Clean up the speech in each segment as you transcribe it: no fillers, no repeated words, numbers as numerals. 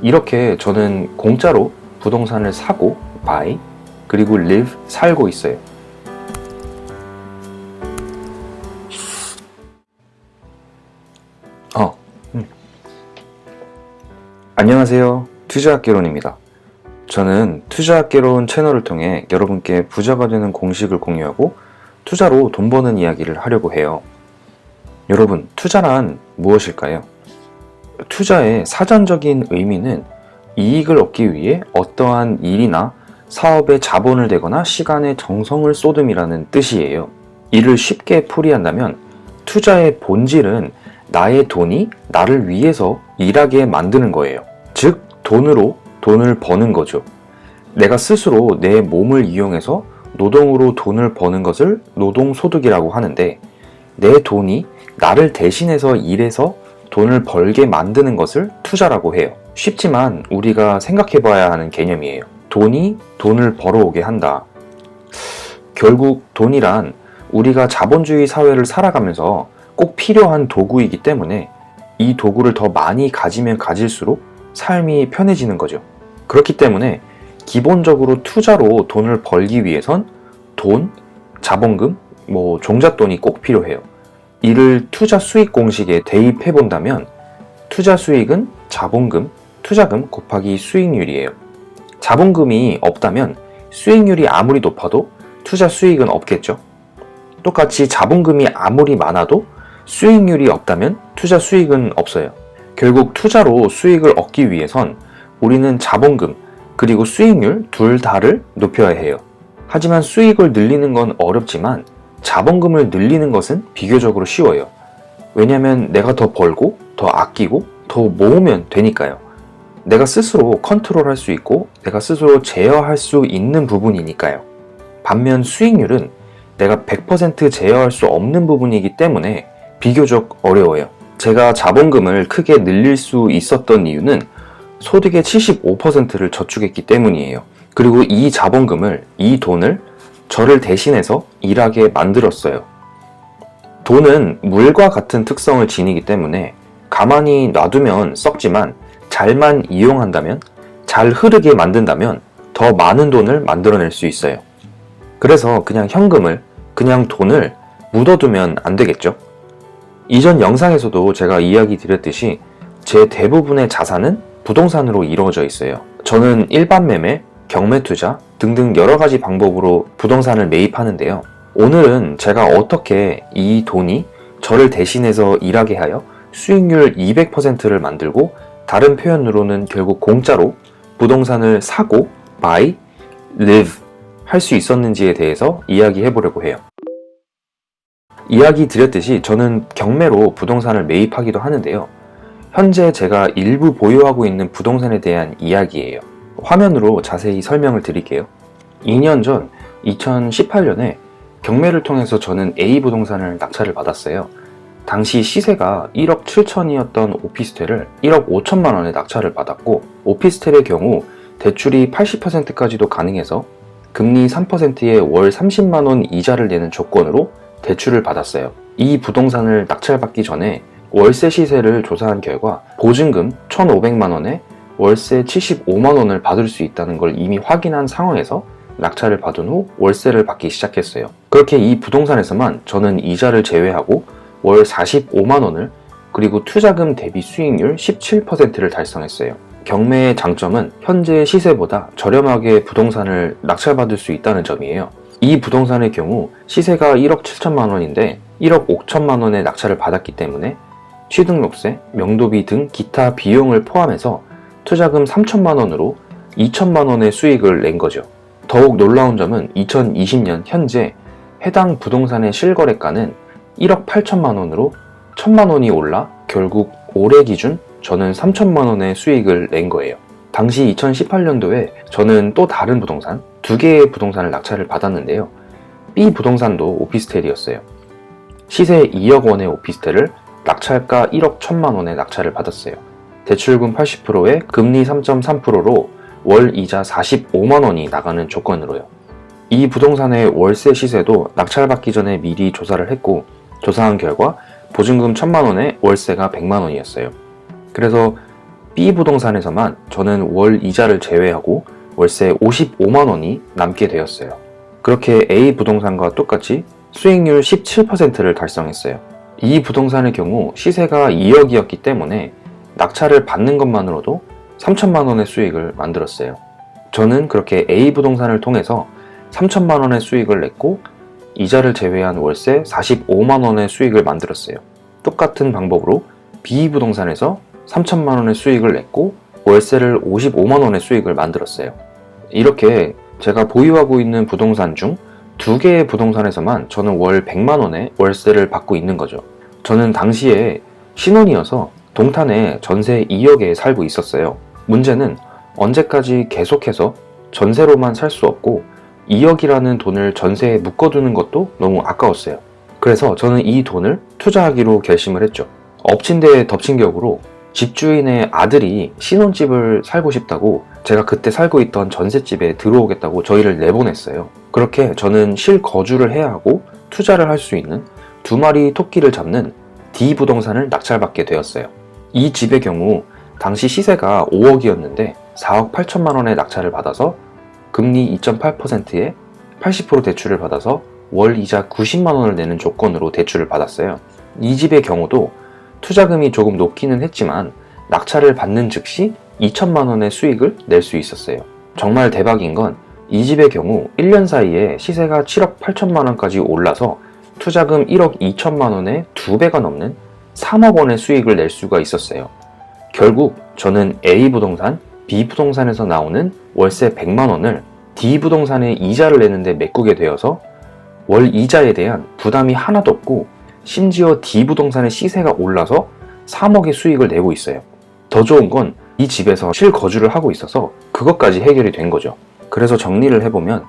이렇게 저는 공짜로 부동산을 사고 buy 그리고 live 살고 있어요. 안녕하세요. 투자학개론입니다. 저는 투자학개론 채널을 통해 여러분께 부자가 되는 공식을 공유하고 투자로 돈 버는 이야기를 하려고 해요. 여러분, 투자란 무엇일까요? 투자의 사전적인 의미는 이익을 얻기 위해 어떠한 일이나 사업에 자본을 대거나 시간에 정성을 쏟음이라는 뜻이에요. 이를 쉽게 풀이한다면 투자의 본질은 나의 돈이 나를 위해서 일하게 만드는 거예요. 즉, 돈으로 돈을 버는 거죠. 내가 스스로 내 몸을 이용해서 노동으로 돈을 버는 것을 노동소득이라고 하는데, 내 돈이 나를 대신해서 일해서 돈을 벌게 만드는 것을 투자라고 해요. 쉽지만 우리가 생각해 봐야 하는 개념이에요. 돈이 돈을 벌어오게 한다. 결국 돈이란 우리가 자본주의 사회를 살아가면서 꼭 필요한 도구이기 때문에 이 도구를 더 많이 가지면 가질수록 삶이 편해지는 거죠. 그렇기 때문에 기본적으로 투자로 돈을 벌기 위해선 돈, 자본금, 종잣돈이 꼭 필요해요. 이를 투자 수익 공식에 대입해 본다면 투자 수익은 자본금, 투자금 곱하기 수익률이에요. 자본금이 없다면 수익률이 아무리 높아도 투자 수익은 없겠죠. 똑같이 자본금이 아무리 많아도 수익률이 없다면 투자 수익은 없어요. 결국 투자로 수익을 얻기 위해선 우리는 자본금 그리고 수익률 둘 다를 높여야 해요. 하지만 수익을 늘리는 건 어렵지만 자본금을 늘리는 것은 비교적으로 쉬워요. 왜냐하면 내가 더 벌고 더 아끼고 더 모으면 되니까요. 내가 스스로 컨트롤할 수 있고 내가 스스로 제어할 수 있는 부분이니까요. 반면 수익률은 내가 100% 제어할 수 없는 부분이기 때문에 비교적 어려워요. 제가 자본금을 크게 늘릴 수 있었던 이유는 소득의 75%를 저축했기 때문이에요. 그리고 이 자본금을, 이 돈을 저를 대신해서 일하게 만들었어요. 돈은 물과 같은 특성을 지니기 때문에 가만히 놔두면 썩지만 잘만 이용한다면, 잘 흐르게 만든다면 더 많은 돈을 만들어낼 수 있어요. 그래서 그냥 현금을, 그냥 돈을 묻어두면 안 되겠죠? 이전 영상에서도 제가 이야기 드렸듯이 제 대부분의 자산은 부동산으로 이루어져 있어요. 저는 일반 매매, 경매 투자 등등 여러 가지 방법으로 부동산을 매입하는데요. 오늘은 제가 어떻게 이 돈이 저를 대신해서 일하게 하여 수익률 200%를 만들고, 다른 표현으로는 결국 공짜로 부동산을 사고 buy, live 할 수 있었는지에 대해서 이야기해 보려고 해요. 이야기 드렸듯이 저는 경매로 부동산을 매입하기도 하는데요. 현재 제가 일부 보유하고 있는 부동산에 대한 이야기예요. 화면으로 자세히 설명을 드릴게요. 2년 전 2018년에 경매를 통해서 저는 A 부동산을 낙찰을 받았어요. 당시 시세가 1억 7천이었던 오피스텔을 1억 5천만 원에 낙찰을 받았고, 오피스텔의 경우 대출이 80%까지도 가능해서 금리 3%에 월 30만 원 이자를 내는 조건으로 대출을 받았어요. 이 부동산을 낙찰받기 전에 월세 시세를 조사한 결과 보증금 1,500만 원에 월세 75만 원을 받을 수 있다는 걸 이미 확인한 상황에서 낙찰을 받은 후 월세를 받기 시작했어요. 그렇게 이 부동산에서만 저는 이자를 제외하고 월 45만 원을, 그리고 투자금 대비 수익률 17%를 달성했어요. 경매의 장점은 현재 시세보다 저렴하게 부동산을 낙찰받을 수 있다는 점이에요. 이 부동산의 경우 시세가 1억 7천만 원인데 1억 5천만 원의 낙찰을 받았기 때문에 취등록세, 명도비 등 기타 비용을 포함해서 투자금 3천만 원으로 2천만 원의 수익을 낸 거죠. 더욱 놀라운 점은 2020년 현재 해당 부동산의 실거래가는 1억 8천만 원으로 1천만 원이 올라 결국 올해 기준 저는 3천만 원의 수익을 낸 거예요. 당시 2018년도에 저는 또 다른 부동산, 2개의 부동산을 낙찰을 받았는데요. B 부동산도 오피스텔이었어요. 시세 2억 원의 오피스텔을 낙찰가 1억 1천만 원에 낙찰을 받았어요. 대출금 80%에 금리 3.3%로 월 이자 45만 원이 나가는 조건으로요. 이 부동산의 월세 시세도 낙찰받기 전에 미리 조사를 했고, 조사한 결과 보증금 1,000만 원에 월세가 100만 원이었어요. 그래서 B 부동산에서만 저는 월 이자를 제외하고 월세 55만 원이 남게 되었어요. 그렇게 A 부동산과 똑같이 수익률 17%를 달성했어요. 이 부동산의 경우 시세가 2억이었기 때문에 낙찰을 받는 것만으로도 3천만 원의 수익을 만들었어요. 저는 그렇게 A 부동산을 통해서 3천만 원의 수익을 냈고 이자를 제외한 월세 45만 원의 수익을 만들었어요. 똑같은 방법으로 B 부동산에서 3천만 원의 수익을 냈고 월세를 55만 원의 수익을 만들었어요. 이렇게 제가 보유하고 있는 부동산 중 2개의 부동산에서만 저는 월 100만 원의 월세를 받고 있는 거죠. 저는 당시에 신혼이어서 동탄에 전세 2억에 살고 있었어요. 문제는 언제까지 계속해서 전세로만 살 수 없고 2억이라는 돈을 전세에 묶어두는 것도 너무 아까웠어요. 그래서 저는 이 돈을 투자하기로 결심을 했죠. 엎친 데 덮친 격으로 집주인의 아들이 신혼집을 살고 싶다고 제가 그때 살고 있던 전셋집에 들어오겠다고 저희를 내보냈어요. 그렇게 저는 실거주를 해야 하고 투자를 할 수 있는 2마리 토끼를 잡는 D 부동산을 낙찰받게 되었어요. 이 집의 경우 당시 시세가 5억이었는데 4억 8천만 원의 낙찰을 받아서 금리 2.8%에 80% 대출을 받아서 월 이자 90만 원을 내는 조건으로 대출을 받았어요. 이 집의 경우도 투자금이 조금 높기는 했지만 낙찰을 받는 즉시 2천만 원의 수익을 낼 수 있었어요. 정말 대박인 건 이 집의 경우 1년 사이에 시세가 7억 8천만 원까지 올라서 투자금 1억 2천만 원의 2배가 넘는 3억 원의 수익을 낼 수가 있었어요. 결국 저는 A 부동산, B 부동산에서 나오는 월세 100만 원을 D 부동산에 이자를 내는데 메꾸게 되어서 월 이자에 대한 부담이 하나도 없고 심지어 D 부동산의 시세가 올라서 3억의 수익을 내고 있어요. 더 좋은 건 이 집에서 실거주를 하고 있어서 그것까지 해결이 된 거죠. 그래서 정리를 해보면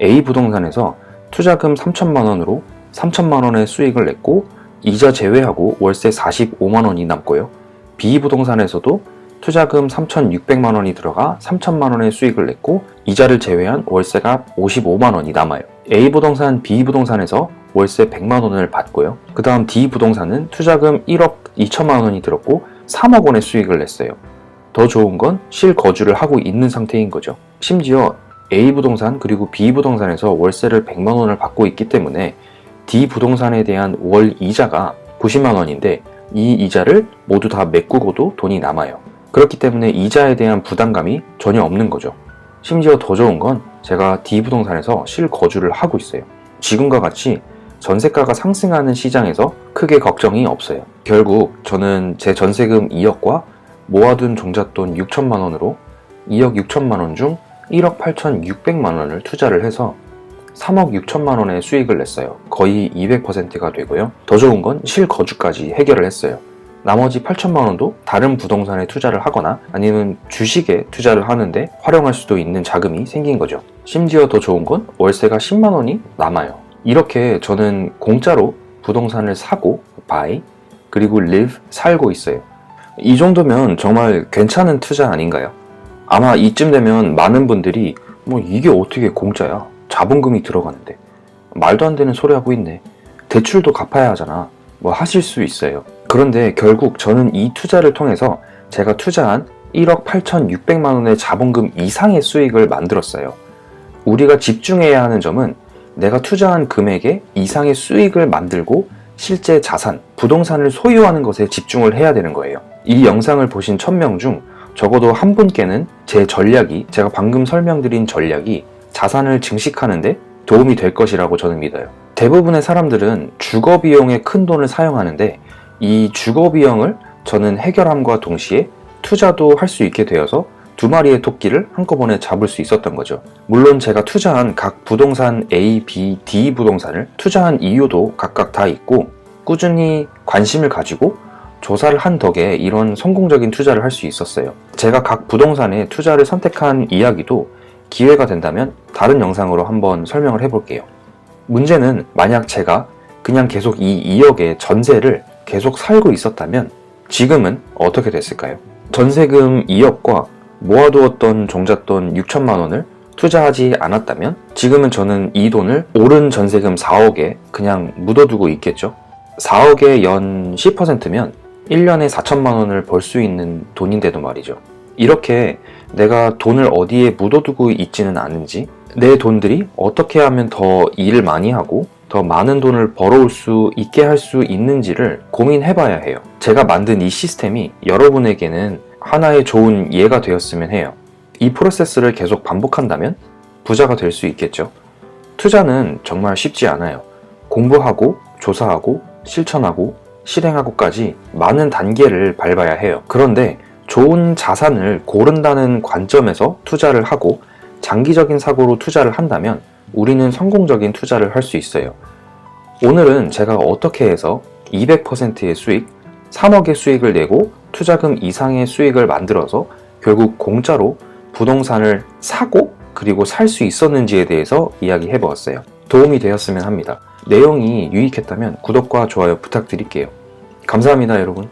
A 부동산에서 투자금 3천만 원으로 3천만 원의 수익을 냈고 이자 제외하고 월세 45만 원이 남고요. B 부동산에서도 투자금 3,600만 원이 들어가 3천만 원의 수익을 냈고 이자를 제외한 월세가 55만 원이 남아요. A 부동산, B 부동산에서 월세 100만 원을 받고요. 그 다음 D 부동산은 투자금 1억 2천만 원이 들었고 3억 원의 수익을 냈어요. 더 좋은 건 실거주를 하고 있는 상태인 거죠. 심지어 A 부동산 그리고 B 부동산에서 월세를 100만 원을 받고 있기 때문에 D 부동산에 대한 월 이자가 90만 원인데 이 이자를 모두 다 메꾸고도 돈이 남아요. 그렇기 때문에 이자에 대한 부담감이 전혀 없는 거죠. 심지어 더 좋은 건 제가 D 부동산에서 실거주를 하고 있어요. 지금과 같이 전세가가 상승하는 시장에서 크게 걱정이 없어요. 결국 저는 제 전세금 2억과 모아둔 종잣돈 6천만 원으로 2억 6천만 원 중 1억 8,600만 원을 투자를 해서 3억 6천만 원의 수익을 냈어요. 거의 200%가 되고요. 더 좋은 건 실거주까지 해결을 했어요. 나머지 8천만 원도 다른 부동산에 투자를 하거나 아니면 주식에 투자를 하는데 활용할 수도 있는 자금이 생긴 거죠. 심지어 더 좋은 건 월세가 10만 원이 남아요. 이렇게 저는 공짜로 부동산을 사고 buy 그리고 live 살고 있어요. 이 정도면 정말 괜찮은 투자 아닌가요? 아마 이쯤 되면 많은 분들이 뭐 이게 어떻게 공짜야? 자본금이 들어가는데 말도 안 되는 소리 하고 있네. 대출도 갚아야 하잖아. 뭐 하실 수 있어요. 그런데 결국 저는 이 투자를 통해서 제가 투자한 1억 8,600만 원의 자본금 이상의 수익을 만들었어요. 우리가 집중해야 하는 점은 내가 투자한 금액의 이상의 수익을 만들고 실제 자산, 부동산을 소유하는 것에 집중을 해야 되는 거예요. 이 영상을 보신 1000명 중 적어도 한 분께는 제가 방금 설명드린 전략이 자산을 증식하는데 도움이 될 것이라고 저는 믿어요. 대부분의 사람들은 주거비용에 큰 돈을 사용하는데 이 주거비용을 저는 해결함과 동시에 투자도 할 수 있게 되어서 2마리의 토끼를 한꺼번에 잡을 수 있었던 거죠. 물론 제가 투자한 각 부동산 A, B, D 부동산을 투자한 이유도 각각 다 있고 꾸준히 관심을 가지고 조사를 한 덕에 이런 성공적인 투자를 할 수 있었어요. 제가 각 부동산에 투자를 선택한 이야기도 기회가 된다면 다른 영상으로 한번 설명을 해볼게요. 문제는 만약 제가 그냥 계속 이 2억의 전세를 계속 살고 있었다면 지금은 어떻게 됐을까요? 전세금 2억과 모아두었던 종잣돈 6천만 원을 투자하지 않았다면 지금은 저는 이 돈을 오른 전세금 4억에 그냥 묻어두고 있겠죠. 4억의 연 10%면 1년에 4천만 원을 벌 수 있는 돈인데도 말이죠. 이렇게 내가 돈을 어디에 묻어두고 있지는 않은지, 내 돈들이 어떻게 하면 더 일을 많이 하고 더 많은 돈을 벌어올 수 있게 할 수 있는지를 고민해 봐야 해요. 제가 만든 이 시스템이 여러분에게는 하나의 좋은 예가 되었으면 해요. 이 프로세스를 계속 반복한다면 부자가 될 수 있겠죠. 투자는 정말 쉽지 않아요. 공부하고 조사하고 실천하고 실행하고까지 많은 단계를 밟아야 해요. 그런데 좋은 자산을 고른다는 관점에서 투자를 하고 장기적인 사고로 투자를 한다면 우리는 성공적인 투자를 할 수 있어요. 오늘은 제가 어떻게 해서 200%의 수익, 3억의 수익을 내고 투자금 이상의 수익을 만들어서 결국 공짜로 부동산을 사고 그리고 살 수 있었는지에 대해서 이야기해 보았어요. 도움이 되었으면 합니다. 내용이 유익했다면 구독과 좋아요 부탁드릴게요. 감사합니다, 여러분.